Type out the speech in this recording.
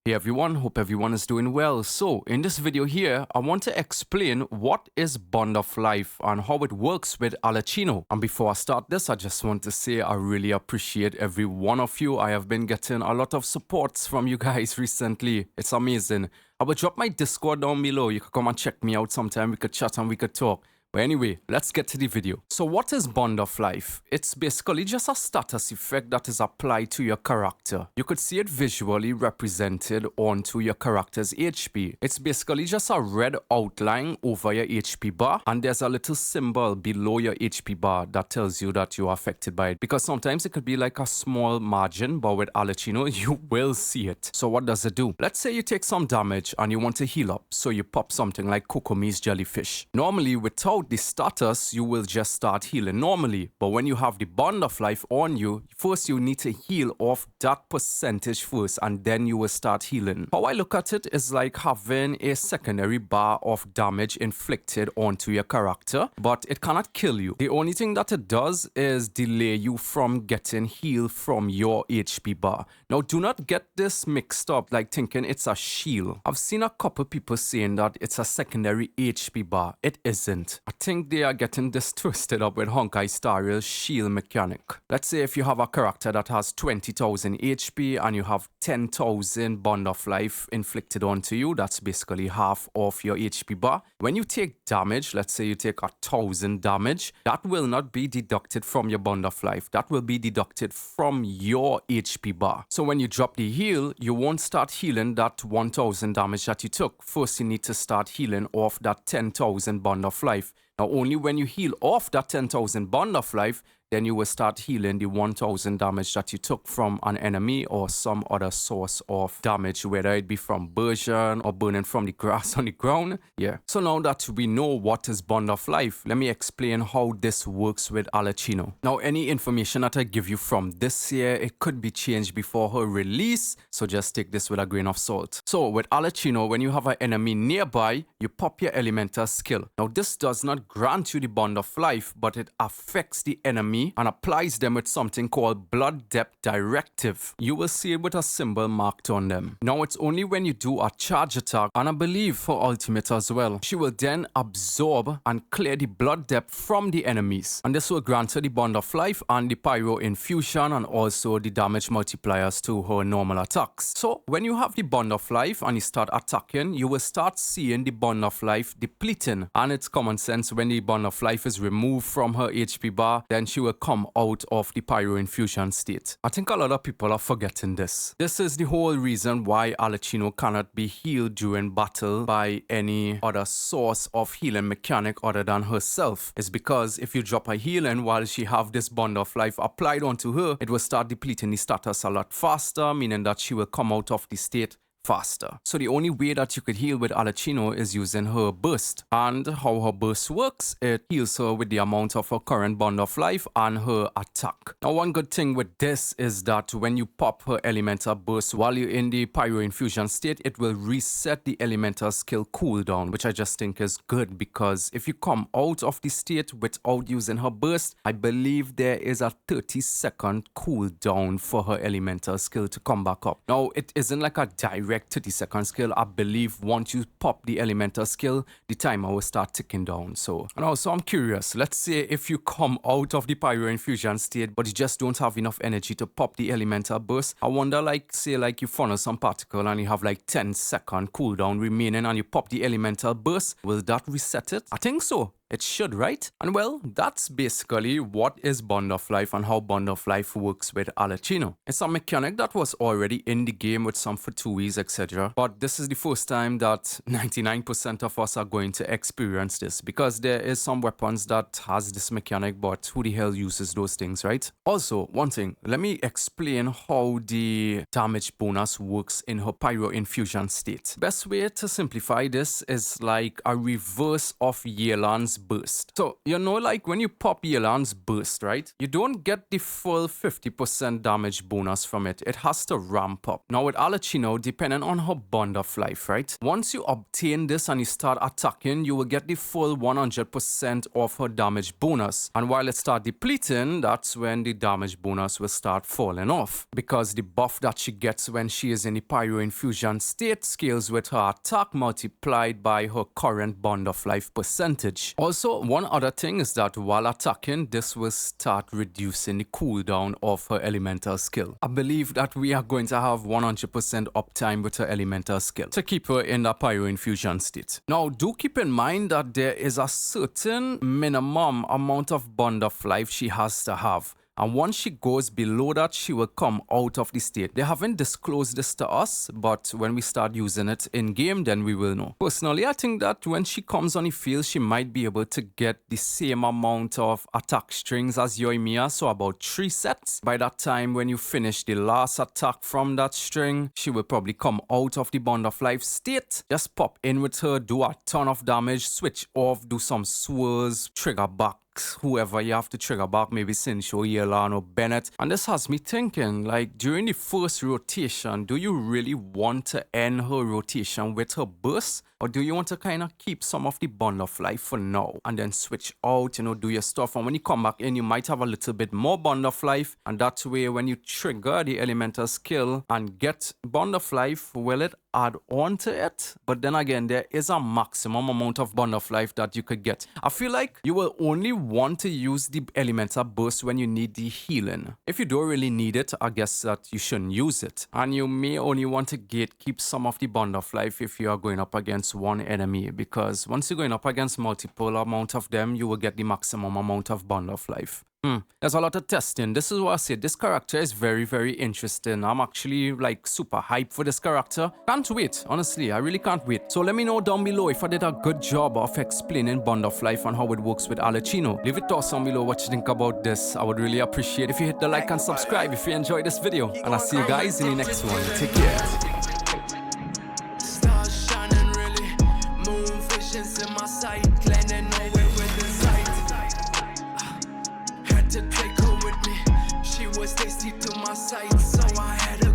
Hey everyone, hope everyone is doing well. So in this video here, I want to explain what is Bond of Life and how it works with Arlecchino. And before I start this, I just want to say I really appreciate every one of you. I have been getting a lot of supports from you guys recently. It's amazing. I will drop my Discord down below. You could come and check me out sometime. We could chat and we could talk. But anyway, let's get to the video. So what is Bond of Life? It's basically just a status effect that is applied to your character. You could see it visually represented onto your character's HP. It's basically just a red outline over your HP bar, and there's a little symbol below your HP bar that tells you that you are affected by it. Because sometimes it could be like a small margin, but with Arlecchino, you will see it. So what does it do? Let's say you take some damage and you want to heal up, so you pop something like Kokomi's jellyfish. Normally, without the status, you will just start healing normally, but when you have the Bond of Life on you, first you need to heal off that percentage first, and then you will start healing. How I look at it is like having a secondary bar of damage inflicted onto your character, but it cannot kill you. The only thing that it does is delay you from getting healed from your HP bar. Now, do not get this mixed up like thinking it's a shield. I've seen a couple people saying that it's a secondary HP bar. It isn't. I think they are getting this twisted up with Honkai Star Rail's shield mechanic. Let's say if you have a character that has 20,000 HP and you have 10,000 Bond of Life inflicted onto you, that's basically half of your HP bar. When you take damage, let's say you take 1,000 damage, that will not be deducted from your Bond of Life. That will be deducted from your HP bar. So when you drop the heal, you won't start healing that 1,000 damage that you took. First, you need to start healing off that 10,000 Bond of Life. Now, only when you heal off that 10,000 Bond of Life, then you will start healing the 1,000 damage that you took from an enemy or some other source of damage, whether it be from burning or burning from the grass on the ground. Yeah. So now that we know what is Bond of Life, let me explain how this works with Arlecchino. Now, any information that I give you from this year, it could be changed before her release, so just take this with a grain of salt. So with Arlecchino, when you have an enemy nearby, you pop your elemental skill. Now, this does not grant you the Bond of Life, but it affects the enemy and applies them with something called Blood Depth Directive. You will see it with a symbol marked on them. Now, it's only when you do a charge attack, and I believe for ultimate as well, she will then absorb and clear the blood depth from the enemies, and this will grant her the Bond of Life and the Pyro Infusion and also the damage multipliers to her normal attacks. So when you have the Bond of Life and you start attacking, you will start seeing the Bond of Life depleting, and it's common sense when the Bond of Life is removed from her HP bar, then she will come out of the Pyro Infusion state. I think a lot of people are forgetting this. This is the whole reason why Arlecchino cannot be healed during battle by any other source of healing mechanic other than herself. It's because if you drop a healing while she have this Bond of Life applied onto her, it will start depleting the status a lot faster, meaning that she will come out of the state faster. So the only way that you could heal with Arlecchino is using her burst. And how her burst works, it heals her with the amount of her current Bond of Life and her attack. Now, one good thing with this is that when you pop her elemental burst while you're in the Pyro Infusion state, it will reset the elemental skill cooldown, which I just think is good, because if you come out of the state without using her burst, I believe there is a 30-second cooldown for her elemental skill to come back up. Now, it isn't like a direct 30-second skill. I believe once you pop the elemental skill, the timer will start ticking down. So, and also I'm curious, let's say if you come out of the Pyro Infusion state, but you just don't have enough energy to pop the elemental burst, I wonder, like, say like you funnel some particle and you have like 10-second cooldown remaining and you pop the elemental burst, will that reset it? I think so. It should, right? And well, that's basically what is Bond of Life and how Bond of Life works with Arlecchino. It's a mechanic that was already in the game with some Futuis, etc. But this is the first time that 99% of us are going to experience this, because there is some weapons that has this mechanic, but who the hell uses those things, right? Also, one thing, let me explain how the damage bonus works in her Pyro Infusion state. Best way to simplify this is like a reverse of Yelan's Yelan's burst. So, you know, like when you pop Yelan's burst, right? You don't get the full 50% damage bonus from it. It has to ramp up. Now with Arlecchino, depending on her bond of life, right? Once you obtain this and you start attacking, you will get the full 100% of her damage bonus. And while it starts depleting, that's when the damage bonus will start falling off. Because the buff that she gets when she is in the Pyro Infusion state scales with her attack multiplied by her current bond of life percentage. Also, one other thing is that while attacking, this will start reducing the cooldown of her elemental skill. I believe that we are going to have 100% uptime with her elemental skill to keep her in the Pyro Infusion state. Now, do keep in mind that there is a certain minimum amount of bond of life she has to have. And once she goes below that, she will come out of the state. They haven't disclosed this to us, but when we start using it in game, then we will know. Personally, I think that when she comes on the field, she might be able to get the same amount of attack strings as Yoimiya, so about 3 sets. By that time, when you finish the last attack from that string, she will probably come out of the bond of life state. Just pop in with her, do a ton of damage, switch off, do some swirls, trigger back whoever you have to trigger back, maybe Sincho, Yelan, or Bennett. And this has me thinking, like, during the first rotation, do you really want to end her rotation with her burst? Or do you want to kind of keep some of the bond of life for now and then switch out, you know, do your stuff? And when you come back in, you might have a little bit more bond of life. And that way, when you trigger the elemental skill and get bond of life, will it add on to it? But then again, there is a maximum amount of bond of life that you could get. I feel like you will only want to use the elemental burst when you need the healing. If you don't really need it, I guess that you shouldn't use it. And you may only want to gatekeep some of the bond of life if you are going up against one enemy, because once you're going up against multiple amount of them, you will get the maximum amount of bond of life. There's a lot of testing. This is what I said. This character is very, very interesting. I'm actually like super hyped for this character. Can't wait. Honestly, I really can't wait. So let me know down below if I did a good job of explaining bond of life and how it works with Arlecchino. Leave it down below what you think about this. I would really appreciate if you hit the like and subscribe if you enjoyed this video. And I'll see you guys in the next one. Take care. Stars shining really, moon visions in my sight, landing nowhere with the sight. Had to take her with me, she was tasty to my sight, so I had to